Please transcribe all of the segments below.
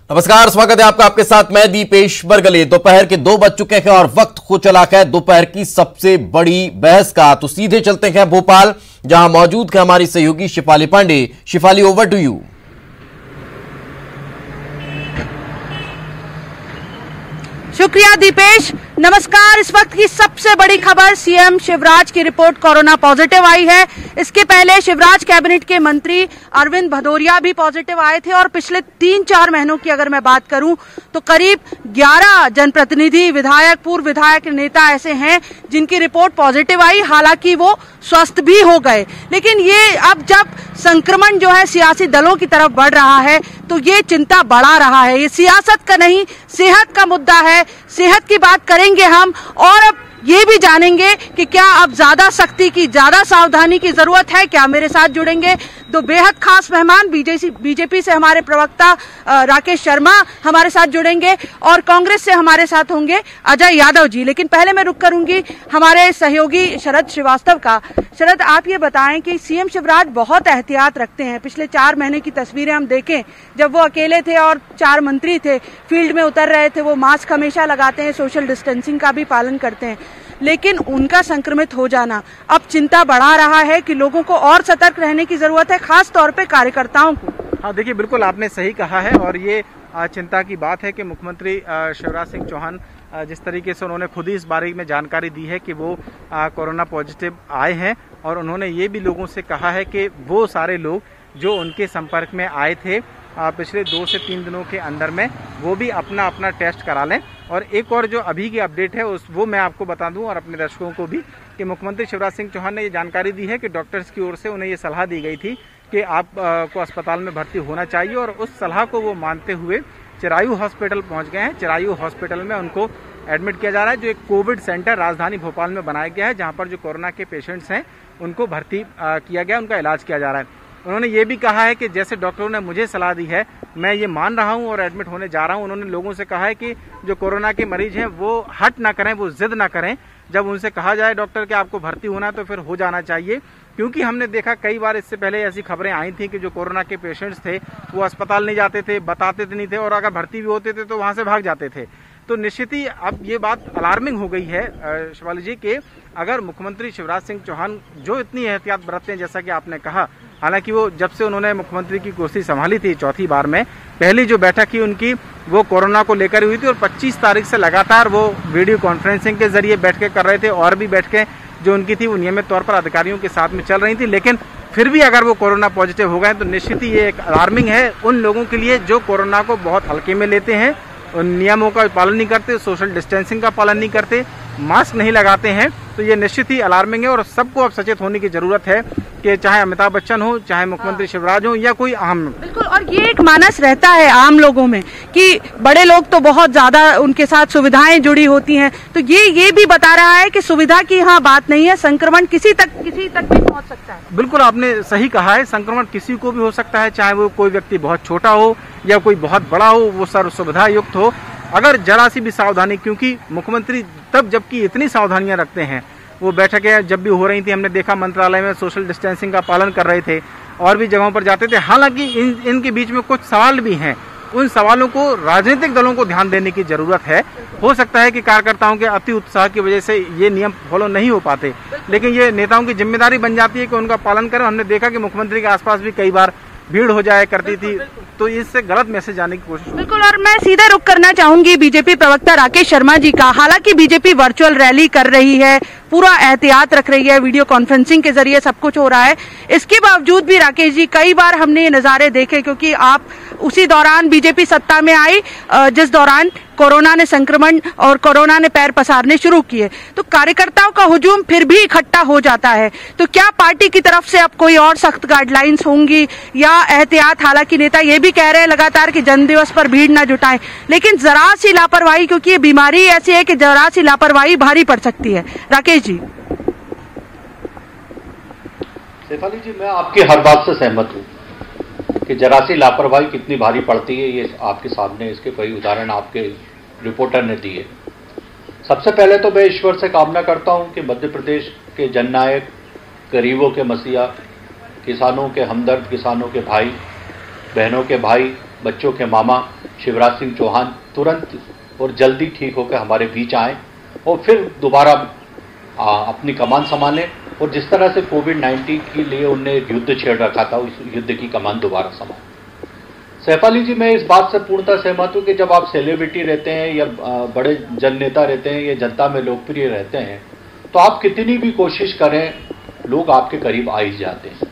नमस्कार, स्वागत है आपका। आपके साथ मैं दीपेश बरगले। दोपहर के 2 बज चुके हैं और वक्त हो चला है दोपहर की सबसे बड़ी बहस का। तो सीधे चलते हैं भोपाल, जहां मौजूद है हमारी सहयोगी Shifali Pande. Shifali, over to you. शुक्रिया दीपेश। नमस्कार। इस वक्त की सबसे बड़ी खबर, सीएम शिवराज की रिपोर्ट कोरोना पॉजिटिव आई है। इसके पहले शिवराज कैबिनेट के मंत्री अरविंद भदौरिया भी पॉजिटिव आए थे और पिछले 3-4 महीनों की अगर मैं बात करूं तो करीब 11 जनप्रतिनिधि, विधायक, पूर्व विधायक, नेता ऐसे हैं जिनकी रिपोर्ट पॉजिटिव आई। हालांकि वो स्वस्थ भी हो गए, लेकिन ये अब जब संक्रमण जो है सियासी दलों की तरफ बढ़ रहा है तो ये चिंता बढ़ा रहा है। ये सियासत का नहीं, सेहत का मुद्दा है। सेहत की बात करेंगे हम और अब ये भी जानेंगे कि क्या अब ज्यादा सख्ती की, ज्यादा सावधानी की जरूरत है क्या। मेरे साथ जुड़ेंगे 2 बेहद खास मेहमान। बीजेपी से हमारे प्रवक्ता राकेश शर्मा हमारे साथ जुड़ेंगे और कांग्रेस से हमारे साथ होंगे अजय यादव जी। लेकिन पहले मैं रुक करूंगी हमारे सहयोगी शरद श्रीवास्तव का। शरद, आप ये बताएं कि सीएम शिवराज बहुत एहतियात रखते हैं। पिछले 4 महीने की तस्वीरें हम देखें, जब वो अकेले थे और 4 मंत्री थे, फील्ड में उतर रहे थे, वो मास्क हमेशा लगाते हैं, सोशल डिस्टेंसिंग का भी पालन करते हैं, लेकिन उनका संक्रमित हो जाना अब चिंता बढ़ा रहा है कि लोगों को और सतर्क रहने की जरूरत है, खास तौर पे कार्यकर्ताओं को। हाँ, देखिए, बिल्कुल आपने सही कहा है और ये चिंता की बात है कि मुख्यमंत्री शिवराज सिंह चौहान जिस तरीके से उन्होंने खुद ही इस बारे में जानकारी दी है कि वो कोरोना पॉजिटिव आए हैं और उन्होंने ये भी लोगों से कहा है कि वो सारे लोग जो उनके संपर्क में आए थे पिछले 2 से 3 दिनों के अंदर में, वो भी अपना अपना टेस्ट करा लें। और एक और जो अभी की अपडेट है वो मैं आपको बता दूं और अपने दर्शकों को भी कि मुख्यमंत्री शिवराज सिंह चौहान ने ये जानकारी दी है कि डॉक्टर्स की ओर से उन्हें ये सलाह दी गई थी कि आप को अस्पताल में भर्ती होना चाहिए और उस सलाह को वो मानते हुए चिरायू हॉस्पिटल पहुंच गए हैं। चिरायू हॉस्पिटल में उनको एडमिट किया जा रहा है, जो एक कोविड सेंटर राजधानी भोपाल में बनाया गया है, जहां पर जो कोरोना के पेशेंट्स हैं उनको भर्ती किया गया, उनका इलाज किया जा रहा है। उन्होंने ये भी कहा है कि जैसे डॉक्टरों ने मुझे सलाह दी है, मैं ये मान रहा हूं और एडमिट होने जा रहा हूं। उन्होंने लोगों से कहा है कि जो कोरोना के मरीज हैं वो हट ना करें, वो जिद ना करें। जब उनसे कहा जाए डॉक्टर कि आपको भर्ती होना है तो फिर हो जाना चाहिए, क्योंकि हमने देखा कई बार इससे पहले ऐसी खबरें आई थी कि जो कोरोना के पेशेंट्स थे वो अस्पताल नहीं जाते थे, बताते नहीं थे और अगर भर्ती भी होते थे तो वहां से भाग जाते थे। तो निश्चित ही अब ये बात अलार्मिंग हो गई है शिवाली जी कि अगर मुख्यमंत्री शिवराज सिंह चौहान जो इतनी एहतियात बरतते हैं, जैसा कि आपने कहा, हालांकि वो जब से उन्होंने मुख्यमंत्री की कुर्सी संभाली थी 4थी बार में, पहली जो बैठक की उनकी वो कोरोना को लेकर हुई थी और 25 तारीख से लगातार वो वीडियो कॉन्फ्रेंसिंग के जरिए बैठकें कर रहे थे और भी बैठकें जो उनकी थी वो नियमित तौर पर अधिकारियों के साथ में चल रही थी। लेकिन फिर भी अगर वो कोरोना पॉजिटिव हो गए तो निश्चित ही ये एक अलार्मिंग है उन लोगों के लिए जो कोरोना को बहुत हल्के में लेते हैं, उन नियमों का पालन नहीं करते, सोशल डिस्टेंसिंग का पालन नहीं करते, मास्क नहीं लगाते हैं। तो ये निश्चित ही अलार्मिंग है और सबको अब सचेत होने की जरूरत है कि चाहे अमिताभ बच्चन हो, चाहे मुख्यमंत्री शिवराज हो या कोई आम। बिल्कुल, और ये एक मानस रहता है आम लोगों में कि बड़े लोग तो बहुत ज्यादा उनके साथ सुविधाएं जुड़ी होती हैं, तो ये भी बता रहा है कि सुविधा की यहाँ बात नहीं है, संक्रमण किसी तक भी पहुँच सकता है। बिल्कुल आपने सही कहा है, संक्रमण किसी को भी हो सकता है, चाहे वो कोई व्यक्ति बहुत छोटा हो या कोई बहुत बड़ा हो, वो सर्व सुविधा युक्त हो, अगर जरा सी भी सावधानी, क्योंकि मुख्यमंत्री तब जबकि इतनी सावधानियां रखते हैं, वो बैठकें जब भी हो रही थी हमने देखा मंत्रालय में सोशल डिस्टेंसिंग का पालन कर रहे थे और भी जगहों पर जाते थे। हालांकि इनके बीच में कुछ सवाल भी हैं, उन सवालों को राजनीतिक दलों को ध्यान देने की जरूरत है। हो सकता है कि कार्यकर्ताओं के अति उत्साह की वजह से ये नियम फॉलो नहीं हो पाते, लेकिन ये नेताओं की जिम्मेदारी बन जाती है कि उनका पालन करें। हमने देखा कि मुख्यमंत्री के आसपास भी कई बार भीड़ हो जाया करती थी, तो इससे गलत मैसेज आने की कोशिश। बिल्कुल, और मैं सीधे रुक करना चाहूंगी बीजेपी प्रवक्ता राकेश शर्मा जी का। हालांकि बीजेपी वर्चुअल रैली कर रही है, पूरा एहतियात रख रही है, वीडियो कॉन्फ्रेंसिंग के जरिए सब कुछ हो रहा है, इसके बावजूद भी राकेश जी कई बार हमने ये नजारे देखे, क्योंकि आप उसी दौरान बीजेपी सत्ता में आई जिस दौरान कोरोना ने संक्रमण और कोरोना ने पैर पसारने शुरू किए, तो कार्यकर्ताओं का हुजूम फिर भी इकट्ठा हो जाता है। तो क्या पार्टी की तरफ से अब कोई और सख्त गाइडलाइंस होंगी या एहतियात? हालांकि नेता ये भी कह रहे हैं लगातार कि जन्मदिवस पर भीड़ न जुटाएं, लेकिन जरा सी लापरवाही, क्योंकि ये बीमारी ऐसी है कि जरा सी लापरवाही भारी पड़ सकती है। राकेश जी। शेफाली जी, मैं आपकी हर बात से सहमत हूँ कि जरा सी लापरवाही कितनी भारी पड़ती है, ये आपके सामने इसके कई उदाहरण आपके रिपोर्टर ने दिए। सबसे पहले तो मैं ईश्वर से कामना करता हूं कि मध्य प्रदेश के जननायक, गरीबों के मसीहा, किसानों के हमदर्द, किसानों के भाई, बहनों के भाई, बच्चों के मामा शिवराज सिंह चौहान तुरंत और जल्दी ठीक होकर हमारे बीच आए और फिर दोबारा अपनी कमान संभालें और जिस तरह से कोविड-19 के लिए उनने युद्ध छेड़ रखा था उस युद्ध की कमान दोबारा संभालें। सैफाली जी, मैं इस बात से पूर्णतः सहमत हूँ कि जब आप सेलिब्रिटी रहते हैं या बड़े जन नेता रहते हैं या जनता में लोकप्रिय रहते हैं तो आप कितनी भी कोशिश करें लोग आपके करीब आ ही जाते हैं।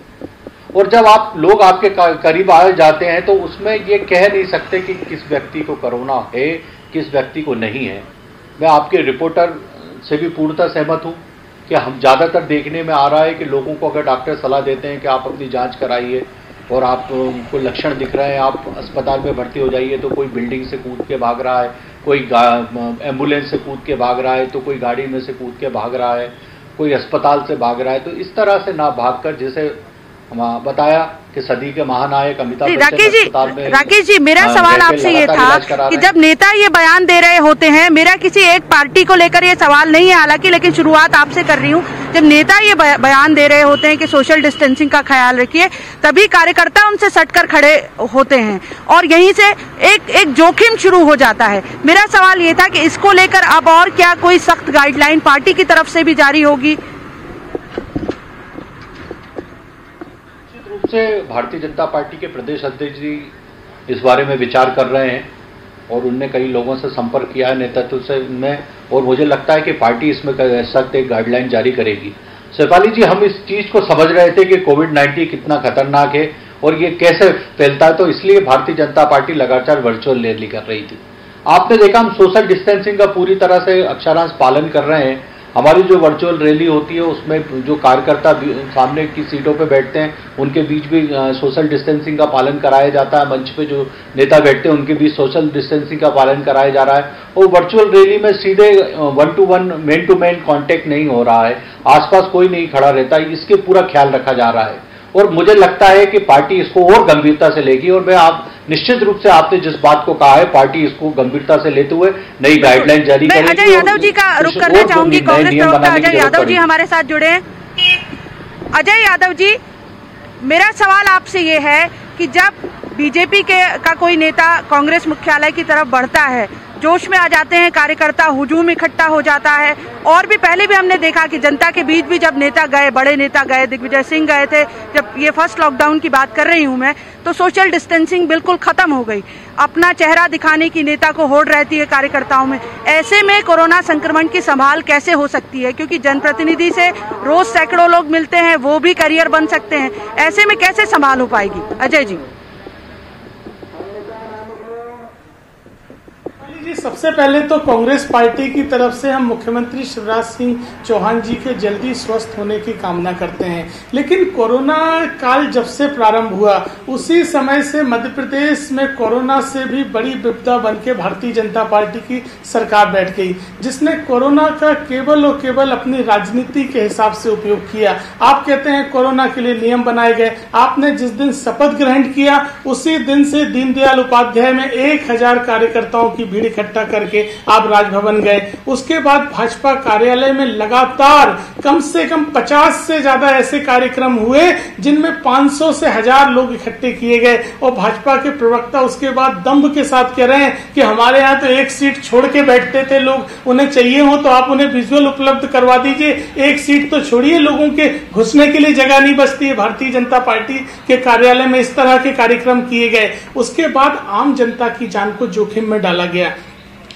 और जब आप लोग आपके करीब आ जाते हैं तो उसमें ये कह नहीं सकते कि किस व्यक्ति को कोरोना है किस व्यक्ति को नहीं है। मैं आपके रिपोर्टर से भी पूर्णतः सहमत हूँ कि हम ज़्यादातर देखने में आ रहा है कि लोगों को अगर डॉक्टर सलाह देते हैं कि आप अपनी जांच कराइए और आपको लक्षण दिख रहे हैं आप अस्पताल में भर्ती हो जाइए, तो कोई बिल्डिंग से कूद के भाग रहा है, कोई एम्बुलेंस से कूद के भाग रहा है, तो कोई गाड़ी में से कूद के भाग रहा है, कोई अस्पताल से भाग रहा है। तो इस तरह से ना भागकर जैसे बताया कि सदी के महानायक अमिताभ बच्चन। राकेश जी, मेरा सवाल आपसे ये था कि जब नेता ये बयान दे रहे होते हैं, मेरा किसी एक पार्टी को लेकर ये सवाल नहीं है हालांकि, लेकिन शुरुआत आपसे कर रही हूँ, जब नेता ये बयान दे रहे होते हैं कि सोशल डिस्टेंसिंग का ख्याल रखिए, तभी कार्यकर्ता उनसे सटकर खड़े होते हैं और यहीं से एक जोखिम शुरू हो जाता है। मेरा सवाल ये था कि इसको लेकर अब और क्या कोई सख्त गाइडलाइन पार्टी की तरफ से भी जारी होगी? से भारतीय जनता पार्टी के प्रदेश अध्यक्ष जी इस बारे में विचार कर रहे हैं और उनने कई लोगों से संपर्क किया है नेतृत्व से उनमें, और मुझे लगता है कि पार्टी इसमें सख्त एक गाइडलाइन जारी करेगी। सैफाली जी, हम इस चीज को समझ रहे थे कि कोविड-19 कितना खतरनाक है और ये कैसे फैलता है, तो इसलिए भारतीय जनता पार्टी लगातार वर्चुअल रैली कर रही थी। आपने देखा हम सोशल डिस्टेंसिंग का पूरी तरह से अक्षरांश पालन कर रहे हैं। हमारी जो वर्चुअल रैली होती है उसमें जो कार्यकर्ता सामने की सीटों पे बैठते हैं उनके बीच भी सोशल डिस्टेंसिंग का पालन कराया जाता है। मंच पे जो नेता बैठते हैं उनके बीच सोशल डिस्टेंसिंग का पालन कराया जा रहा है और वर्चुअल रैली में सीधे 1-to-1 man to man contact नहीं हो रहा है, आसपास कोई नहीं खड़ा रहता है, इसके पूरा ख्याल रखा जा रहा है और मुझे लगता है कि पार्टी इसको और गंभीरता से लेगी और मैं आप निश्चित रूप से आपने जिस बात को कहा है पार्टी इसको गंभीरता से लेते हुए नई गाइडलाइन जारी करेगी। अजय यादव जी का रुख करना चाहूंगी, कांग्रेस प्रवक्ता अजय यादव जी हमारे साथ जुड़े हैं। अजय यादव जी, मेरा सवाल आपसे ये है कि जब बीजेपी का कोई नेता कांग्रेस मुख्यालय की तरफ बढ़ता है, जोश में आ जाते हैं कार्यकर्ता, हुजूम इकट्ठा हो जाता है और भी पहले भी हमने देखा कि जनता के बीच भी जब नेता गए, बड़े नेता गए, दिग्विजय सिंह गए थे, जब ये फर्स्ट लॉकडाउन की बात कर रही हूं मैं, तो सोशल डिस्टेंसिंग बिल्कुल खत्म हो गई। अपना चेहरा दिखाने की नेता को होड़ रहती है कार्यकर्ताओं में। ऐसे में कोरोना संक्रमण की संभाल कैसे हो सकती है, क्योंकि जनप्रतिनिधि से रोज सैकड़ों लोग मिलते हैं, वो भी करियर बन सकते हैं, ऐसे में कैसे संभाल हो पाएगी? अजय जी। सबसे पहले तो कांग्रेस पार्टी की तरफ से हम मुख्यमंत्री शिवराज सिंह चौहान जी के जल्दी स्वस्थ होने की कामना करते हैं। लेकिन कोरोना काल जब से प्रारंभ हुआ उसी समय से मध्य प्रदेश में कोरोना से भी बड़ी विपदा बन के भारतीय जनता पार्टी की सरकार बैठ गई, जिसने कोरोना का केवल और केवल अपनी राजनीति के हिसाब से उपयोग किया। आप कहते हैं कोरोना के लिए नियम बनाए गए, आपने जिस दिन शपथ ग्रहण किया उसी दिन से दीनदयाल उपाध्याय में 1000 कार्यकर्ताओं की भीड़ इकट्ठा करके आप राजभवन गए। उसके बाद भाजपा कार्यालय में लगातार कम से कम 50 से ज्यादा ऐसे कार्यक्रम हुए जिनमें 500 से 1000 लोग इकट्ठे किए गए और भाजपा के प्रवक्ता उसके बाद दम्भ के साथ कह रहे हैं कि हमारे यहाँ तो एक सीट छोड़ के बैठते थे लोग, उन्हें चाहिए हो तो आप उन्हें विजुअल उपलब्ध करवा दीजिए। एक सीट तो छोड़िए, लोगों के घुसने के लिए जगह नहीं बचती है। भारतीय जनता पार्टी के कार्यालय में इस तरह के कार्यक्रम किए गए। उसके बाद आम जनता की जान को जोखिम में डाला गया।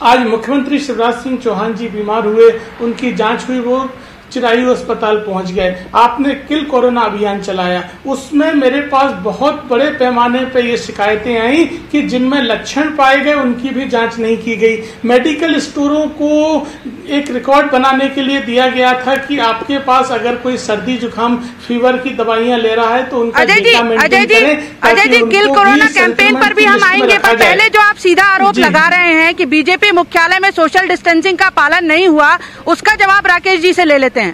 आज मुख्यमंत्री शिवराज सिंह चौहान जी बीमार हुए, उनकी जांच हुई, वो चिरायू अस्पताल पहुंच गए। आपने किल कोरोना अभियान चलाया, उसमें मेरे पास बहुत बड़े पैमाने पे ये शिकायतें आई कि जिनमें लक्षण पाए गए उनकी भी जांच नहीं की गई। मेडिकल स्टोरों को एक रिकॉर्ड बनाने के लिए दिया गया था कि आपके पास अगर कोई सर्दी जुकाम फीवर की दवाइयां ले रहा है तो उनका डेटा मेंटेन करें। Ajay ji, kill corona campaign पर भी हम आएंगे, पर पहले जो आप सीधा आरोप लगा रहे हैं कि बीजेपी मुख्यालय में सोशल डिस्टेंसिंग का पालन नहीं हुआ, उसका जवाब राकेश जी से ले लेते हैं।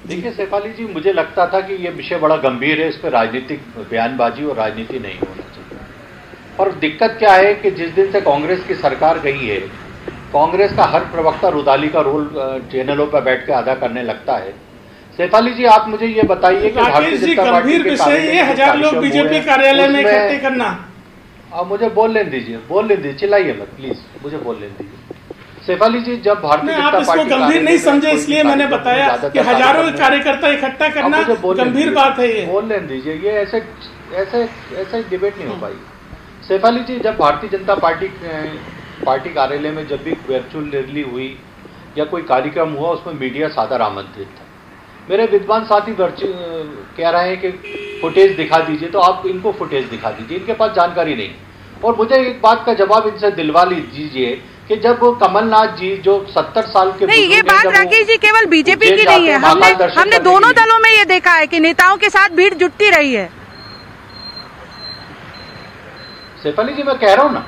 देखिए सैफाली जी, मुझे लगता था कि ये विषय बड़ा गंभीर है, इस पर राजनीतिक बयानबाजी और राजनीति नहीं होना चाहिए। और दिक्कत क्या है कि जिस दिन से कांग्रेस की सरकार गई है, कांग्रेस का हर प्रवक्ता रुदाली का रोल चैनलों पर बैठ कर अदा करने लगता है। शेफाली जी, आप मुझे ये बताइए कि भारतीय जनता पार्टी गंभीर विषय ये 1000 लोग बीजेपी कार्यालय में इकट्ठे करना। अब मुझे बोल लेने दीजिए, चिल्लाइए मत प्लीज, मुझे बोल लेने दीजिए। शेफाली जी, जब भारतीय जनता पार्टी गंभीर नहीं समझे इसलिए मैंने बताया कि हजारों कार्यकर्ता इकट्ठा करना गंभीर बात है। ये बोल लेने दीजिए, ये ऐसे डिबेट नहीं हो पाई। शेफाली जी, जब भारतीय जनता पार्टी कार्यालय में जब भी वर्चुअल रैली हुई या कोई कार्यक्रम हुआ, उसमें मीडिया सादर आमंत्रित था। मेरे विद्वान साथी कह रहे हैं कि फुटेज दिखा दीजिए, तो आप इनको फुटेज दिखा दीजिए, इनके पास जानकारी नहीं। और मुझे एक बात का जवाब इनसे दिलवा लीजिए कि जब कमलनाथ जी जो 70 साल के नहीं, ये बात राकेश जी केवल बीजेपी की नहीं है, हमने दोनों दलों में ये देखा है कि नेताओं के साथ भीड़ जुटती रही है। शेफाली जी, मैं कह रहा हूँ ना,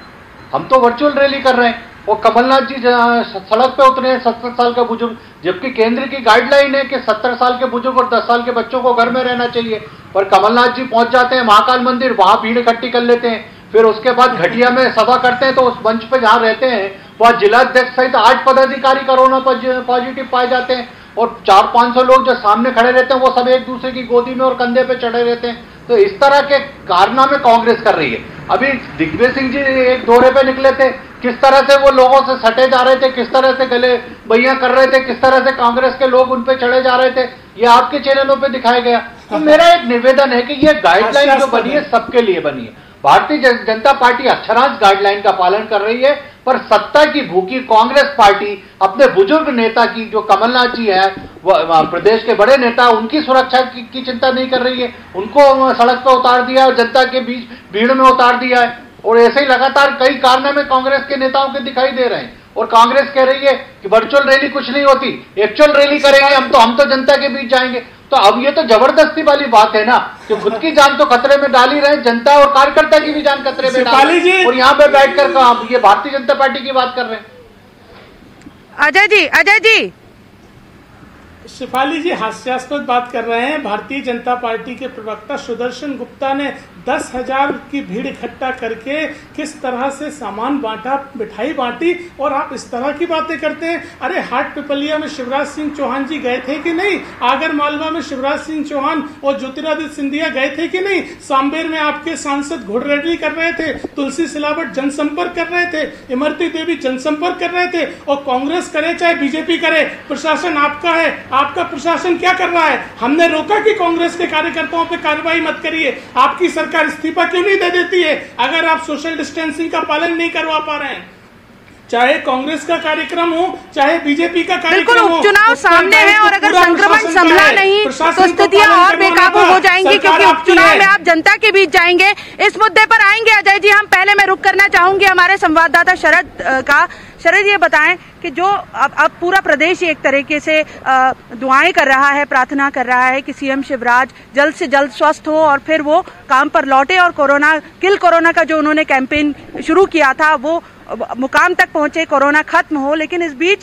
हम तो वर्चुअल रैली कर रहे हैं और कमलनाथ जी सड़क पे उतरे हैं 70 साल का बुजुर्ग, जबकि केंद्र की गाइडलाइन है कि 70 साल के बुजुर्ग और 10 साल के बच्चों को घर में रहना चाहिए। पर कमलनाथ जी पहुंच जाते हैं महाकाल मंदिर, वहां भीड़ इकट्ठी कर लेते हैं, फिर उसके बाद घटिया में सभा करते हैं। तो उस मंच पे जहां रहते हैं वहां जिलाध्यक्ष सहित 8 पदाधिकारी कोरोना पॉजिटिव पाए जाते हैं और 400-500 लोग जो सामने खड़े रहते हैं वो सब एक दूसरे की गोदी में और कंधे पे चढ़े रहते हैं। तो इस तरह के कारनामे कांग्रेस कर रही है। अभी दिग्विजय सिंह जी एक दौरे पे निकले थे, किस तरह से वो लोगों से सटे जा रहे थे, किस तरह से गले बइया कर रहे थे, किस तरह से कांग्रेस के लोग उन पे चढ़े जा रहे थे, ये आपके चैनलों पे दिखाया गया। तो मेरा एक निवेदन है कि ये गाइडलाइन जो बनी है सबके लिए बनी है। भारतीय जनता पार्टी अक्षरांश गाइडलाइन का पालन कर रही है, पर सत्ता की भूखी कांग्रेस पार्टी अपने बुजुर्ग नेता की, जो कमलनाथ जी है, प्रदेश के बड़े नेता, उनकी सुरक्षा की चिंता नहीं कर रही है। उनको सड़क पर उतार दिया और जनता के बीच भीड़ में उतार दिया है। और ऐसे ही लगातार कई कारनामे कांग्रेस के नेताओं के दिखाई दे रहे हैं। और कांग्रेस कह रही है कि वर्चुअल रैली कुछ नहीं होती, एक्चुअल रैली करेंगे हम तो जनता के बीच जाएंगे। तो अब ये तो जबरदस्ती वाली बात है ना, कि खुद की जान तो खतरे में डाल ही रहे, जनता और कार्यकर्ता की भी जान खतरे में डाल रहे हैं, और यहाँ पे बैठकर ये भारतीय जनता पार्टी की बात कर रहे हैं। अजय जी शेफाली जी हास्यास्पद बात कर रहे हैं। भारतीय जनता पार्टी के प्रवक्ता सुदर्शन गुप्ता ने 10,000 की भीड़ इकट्ठा करके किस तरह से सामान बांटा, मिठाई बांटी, और आप इस तरह की बातें करते हैं। अरे हाट पिपलिया में शिवराज सिंह चौहान जी गए थे कि नहीं? आगर मालवा में शिवराज सिंह चौहान और ज्योतिरादित्य सिंधिया गए थे कि नहीं? सांबेर में आपके सांसद घोड़ रैली कर रहे थे, तुलसी सिलावट जनसंपर्क कर रहे थे, इमरती देवी जनसंपर्क कर रहे थे। और कांग्रेस करे चाहे बीजेपी करे, प्रशासन आपका है। आपका प्रशासन क्या कर रहा है? हमने रोका कि कांग्रेस के कार्यकर्ताओं पे कार्रवाई मत करिए। आपकी सरकार इस्तीफा क्यों नहीं दे देती है अगर आप सोशल डिस्टेंसिंग का पालन नहीं करवा पा रहे हैं? चाहे कांग्रेस का कार्यक्रम हो चाहे बीजेपी का कार्यक्रम हो, उपचुनाव सामने है और अगर संक्रमण संभला नहीं तो स्थितियां और बेकाबू हो जाएंगी, क्योंकि उपचुनाव में आप जनता के बीच जाएंगे। इस मुद्दे पर आएंगे अजय जी। हम पहले मैं रुक करना चाहूंगी हमारे संवाददाता शरद का। शरद, ये बताएं कि जो अब पूरा प्रदेश एक तरीके से दुआएं कर रहा है, प्रार्थना कर रहा है कि सीएम शिवराज जल्द से जल्द स्वस्थ हो और फिर वो काम पर लौटे और किल कोरोना का जो उन्होंने कैंपेन शुरू किया था वो मुकाम तक पहुंचे, कोरोना खत्म हो। लेकिन इस बीच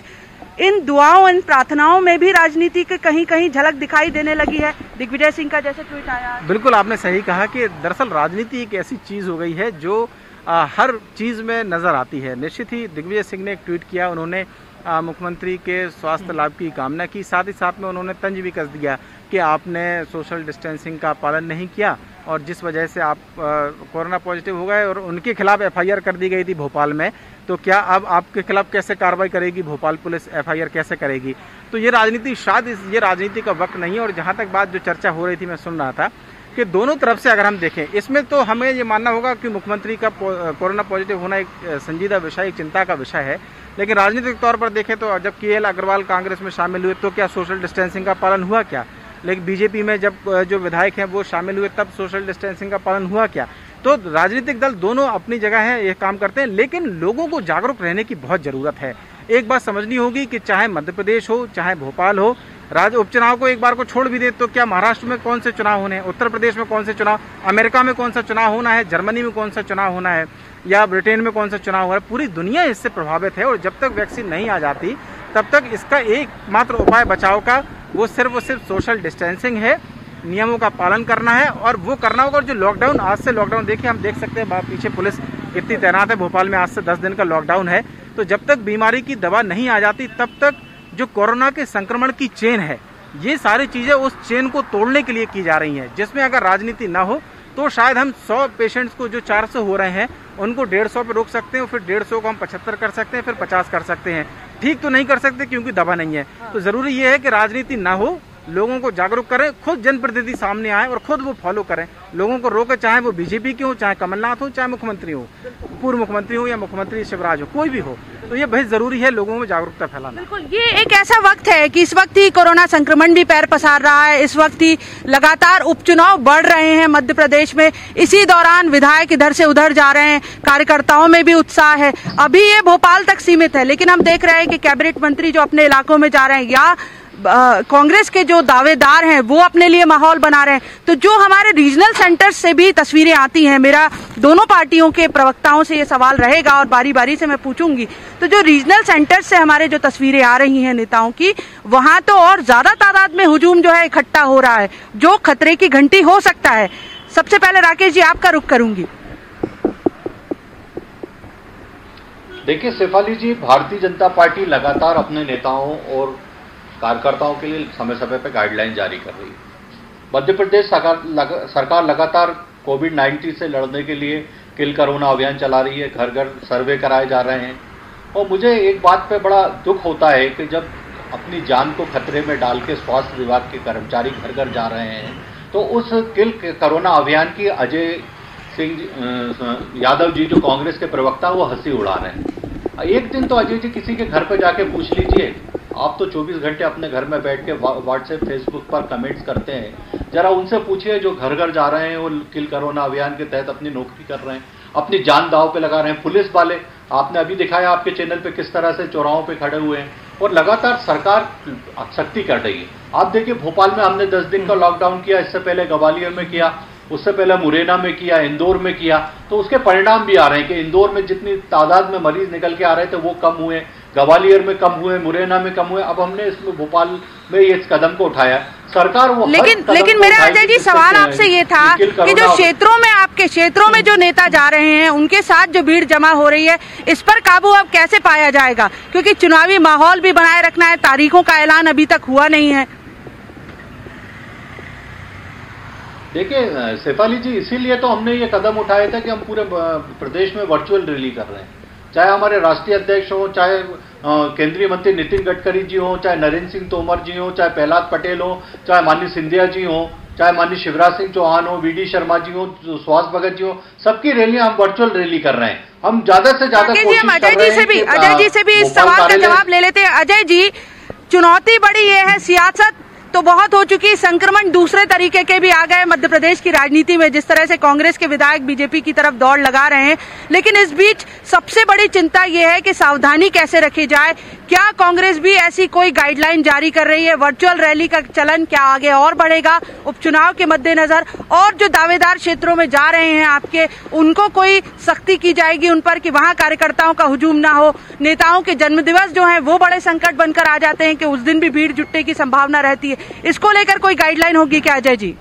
इन दुआओं, इन प्रार्थनाओं में भी राजनीति की कहीं कहीं झलक दिखाई देने लगी है। दिग्विजय सिंह का जैसे ट्वीट आया। बिल्कुल आपने सही कहा कि दरअसल राजनीति एक ऐसी चीज हो गई है जो हर चीज में नजर आती है। निश्चित ही दिग्विजय सिंह ने एक ट्वीट किया, उन्होंने मुख्यमंत्री के स्वास्थ्य लाभ की कामना की, साथ ही साथ में उन्होंने तंज भी कस दिया कि आपने सोशल डिस्टेंसिंग का पालन नहीं किया और जिस वजह से आप कोरोना पॉजिटिव हो गए और उनके खिलाफ एफआईआर कर दी गई थी भोपाल में। तो क्या अब आपके खिलाफ कैसे कार्रवाई करेगी भोपाल पुलिस, एफआईआर कैसे करेगी? तो ये राजनीति, शायद ये राजनीति का वक्त नहीं है। और जहाँ तक बात जो चर्चा हो रही थी, मैं सुन रहा था कि दोनों तरफ से अगर हम देखें, इसमें तो हमें ये मानना होगा कि मुख्यमंत्री का कोरोना पॉजिटिव होना एक संजीदा विषय, एक चिंता का विषय है। लेकिन राजनीतिक तौर पर देखें तो जब KL अग्रवाल कांग्रेस में शामिल हुए तो क्या सोशल डिस्टेंसिंग का पालन हुआ क्या? लेकिन बीजेपी में जब जो विधायक हैं वो शामिल हुए तब सोशल डिस्टेंसिंग का पालन हुआ क्या? तो राजनीतिक दल दोनों अपनी जगह है, ये काम करते हैं, लेकिन लोगों को जागरूक रहने की बहुत जरूरत है। एक बात समझनी होगी कि चाहे मध्य प्रदेश हो चाहे भोपाल हो, राज्य उपचुनाव को एक बार को छोड़ भी दे तो क्या महाराष्ट्र में कौन से चुनाव होने हैं, उत्तर प्रदेश में कौन से चुनाव, अमेरिका में कौन सा चुनाव होना है, जर्मनी में कौन सा चुनाव होना है, या ब्रिटेन में कौन सा चुनाव हो रहा है, पूरी दुनिया इससे प्रभावित है। और जब तक वैक्सीन नहीं आ जाती तब तक इसका एकमात्र उपाय बचाव का वो सिर्फ सोशल डिस्टेंसिंग है, नियमों का पालन करना है और वो करना होगा। और जो लॉकडाउन, आज से लॉकडाउन देखिए, हम देख सकते हैं पीछे पुलिस कितनी तैनात है, भोपाल में आज से 10 दिन का लॉकडाउन है। तो जब तक बीमारी की दवा नहीं आ जाती तब तक जो कोरोना के संक्रमण की चेन है ये सारी चीज़ें उस चेन को तोड़ने के लिए की जा रही हैं, जिसमें अगर राजनीति ना हो तो शायद हम 100 पेशेंट्स को जो 400 हो रहे हैं उनको 150 पे रोक सकते हैं, फिर 150 को हम 75 कर सकते हैं, फिर 50 कर सकते हैं। ठीक तो नहीं कर सकते क्योंकि दवा नहीं है। तो ज़रूरी ये है कि राजनीति ना हो, लोगों को जागरूक करें, खुद जनप्रतिनिधि सामने आए और खुद वो फॉलो करें, लोगों को रोके, चाहे वो बीजेपी के हो, चाहे कमलनाथ हो, चाहे मुख्यमंत्री हो, पूर्व मुख्यमंत्री हो या मुख्यमंत्री शिवराज हो, कोई भी हो। तो ये बहुत जरूरी है लोगों में जागरूकता फैलाना। बिल्कुल, ये एक ऐसा वक्त है कि इस वक्त ही कोरोना संक्रमण भी पैर पसार रहा है, इस वक्त ही लगातार उपचुनाव बढ़ रहे हैं मध्य प्रदेश में, इसी दौरान विधायक इधर से उधर जा रहे हैं, कार्यकर्ताओं में भी उत्साह है। अभी ये भोपाल तक सीमित है, लेकिन हम देख रहे हैं कि कैबिनेट मंत्री जो अपने इलाकों में जा रहे हैं या कांग्रेस के जो दावेदार हैं वो अपने लिए माहौल बना रहे हैं। तो जो हमारे रीजनल सेंटर्स से भी तस्वीरें आती हैं, मेरा दोनों पार्टियों के प्रवक्ताओं से ये सवाल रहेगा और बारी बारी से मैं पूछूंगी, तो जो रीजनल सेंटर्स से हमारे जो तस्वीरें आ रही हैं नेताओं की, वहां तो और ज्यादा तादाद में हुजूम जो है इकट्ठा हो रहा है, जो खतरे की घंटी हो सकता है। सबसे पहले राकेश जी आपका रुख करूंगी। देखिए शेफाली जी, भारतीय जनता पार्टी लगातार अपने नेताओं और कार्यकर्ताओं के लिए समय समय पर गाइडलाइन जारी कर रही है। मध्य प्रदेश सरकार लगातार कोविड-19 से लड़ने के लिए किल कोरोना अभियान चला रही है, घर घर सर्वे कराए जा रहे हैं। और मुझे एक बात पे बड़ा दुख होता है कि जब अपनी जान को खतरे में डाल के स्वास्थ्य विभाग के कर्मचारी घर घर जा रहे हैं, तो उस किल कोरोना अभियान की अजय सिंह यादव जी जो कांग्रेस के प्रवक्ता, वो हंसी उड़ा रहे हैं। एक दिन तो अजय जी किसी के घर पे जाके पूछ लीजिए, आप तो 24 घंटे अपने घर में बैठ के व्हाट्सएप फेसबुक पर कमेंट्स करते हैं, जरा उनसे पूछिए जो घर घर जा रहे हैं, वो किल कोरोना अभियान के तहत अपनी नौकरी कर रहे हैं, अपनी जान दांव पे लगा रहे हैं। पुलिस वाले आपने अभी दिखाया आपके चैनल पे किस तरह से चौराहों पे खड़े हुए हैं, और लगातार सरकार सख्ती कर रही है। आप देखिए भोपाल में हमने 10 दिन का लॉकडाउन किया, इससे पहले ग्वालियर में किया, उससे पहले मुरैना में किया, इंदौर में किया, तो उसके परिणाम भी आ रहे हैं कि इंदौर में जितनी तादाद में मरीज निकल के आ रहे थे वो कम हुए, ग्वालियर में कम हुए, मुरैना में कम हुए। अब हमने इसमें भोपाल में इस कदम को उठाया सरकार वो। लेकिन मेरा अजय जी सवाल आपसे ये था कि जो क्षेत्रों में, आपके क्षेत्रों में जो नेता जा रहे हैं उनके साथ जो भीड़ जमा हो रही है, इस पर काबू अब कैसे पाया जाएगा? क्योंकि चुनावी माहौल भी बनाए रखना है, तारीखों का ऐलान अभी तक हुआ नहीं है। देखिए शेफाली जी, इसीलिए तो हमने ये कदम उठाया था कि हम पूरे प्रदेश में वर्चुअल रैली कर रहे हैं। चाहे हमारे राष्ट्रीय अध्यक्ष हो, चाहे केंद्रीय मंत्री नितिन गडकरी जी हो, चाहे नरेंद्र सिंह तोमर जी हो, चाहे प्रहलाद पटेल हो, चाहे माननीय सिंधिया जी हो, चाहे माननीय शिवराज सिंह चौहान हो, वीडी शर्मा जी हो, सुहास भगत जी हो, सबकी रैली हम वर्चुअल रैली कर रहे हैं। हम ज्यादा से ज्यादा कोशिश कर रहे हैं। अजय जी से भी इस सवाल का जवाब ले लेते हैं। अजय जी, चुनौती बड़ी ये है, सियासत तो बहुत हो चुकी, संक्रमण दूसरे तरीके के भी आ गए मध्य प्रदेश की राजनीति में, जिस तरह से कांग्रेस के विधायक बीजेपी की तरफ दौड़ लगा रहे हैं। लेकिन इस बीच सबसे बड़ी चिंता यह है कि सावधानी कैसे रखी जाए। क्या कांग्रेस भी ऐसी कोई गाइडलाइन जारी कर रही है? वर्चुअल रैली का चलन क्या आगे और बढ़ेगा उपचुनाव के मद्देनजर? और जो दावेदार क्षेत्रों में जा रहे हैं आपके, उनको कोई सख्ती की जाएगी उन पर कि वहां कार्यकर्ताओं का हुजूम ना हो? नेताओं के जन्मदिवस जो है वो बड़े संकट बनकर आ जाते हैं कि उस दिन भी भीड़ जुटने की संभावना रहती है। इसको लेकर कोई गाइडलाइन होगी क्या अजय जी?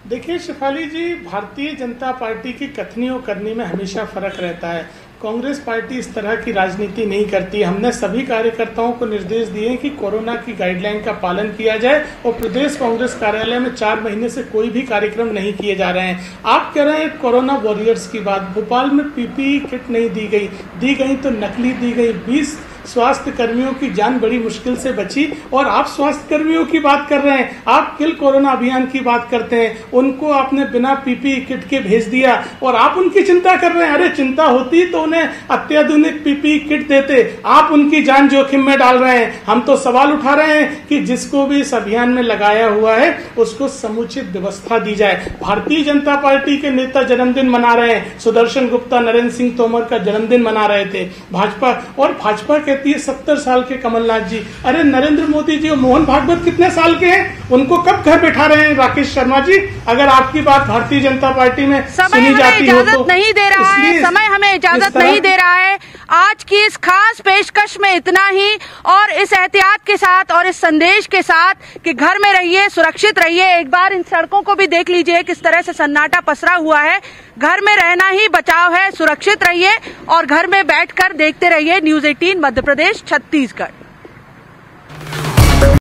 देखिए शेफाली जी, भारतीय जनता पार्टी की कथनी और करनी में हमेशा फर्क रहता है। कांग्रेस पार्टी इस तरह की राजनीति नहीं करती। हमने सभी कार्यकर्ताओं को निर्देश दिए कि कोरोना की गाइडलाइन का पालन किया जाए और प्रदेश कांग्रेस कार्यालय में 4 महीने से कोई भी कार्यक्रम नहीं किए जा रहे हैं। आप कह रहे हैं कोरोना वॉरियर्स की बात, भोपाल में पीपीई किट नहीं दी गई तो नकली दी गई। 20 स्वास्थ्य कर्मियों की जान बड़ी मुश्किल से बची और आप स्वास्थ्य कर्मियों की बात कर रहे हैं। आप किल कोरोना अभियान की बात करते हैं, उनको आपने बिना पीपीई किट के भेज दिया और आप उनकी चिंता कर रहे हैं। अरे चिंता होती तो उन्हें अत्याधुनिक पीपीई किट देते, आप उनकी जान जोखिम में डाल रहे हैं। हम तो सवाल उठा रहे हैं कि जिसको भी इस अभियान में लगाया हुआ है उसको समुचित व्यवस्था दी जाए। भारतीय जनता पार्टी के नेता जन्मदिन मना रहे हैं, सुदर्शन गुप्ता, नरेंद्र सिंह तोमर का जन्मदिन मना रहे थे भाजपा के 70 साल के कमलनाथ जी। अरे नरेंद्र मोदी जी और मोहन भागवत कितने साल के हैं? उनको कब घर बैठा रहे हैं राकेश शर्मा जी? अगर आपकी बात भारतीय जनता पार्टी में सुनी जाती हो तो नहीं दे रहा है, समय हमें इजाजत नहीं दे रहा है। आज की इस खास पेशकश में इतना ही, और इस एहतियात के साथ और इस संदेश के साथ कि घर में रहिए, सुरक्षित रहिए। एक बार इन सड़कों को भी देख लीजिए किस तरह से सन्नाटा पसरा हुआ है। घर में रहना ही बचाव है, सुरक्षित रहिए और घर में बैठकर देखते रहिए न्यूज़ 18 मध्य प्रदेश छत्तीसगढ़।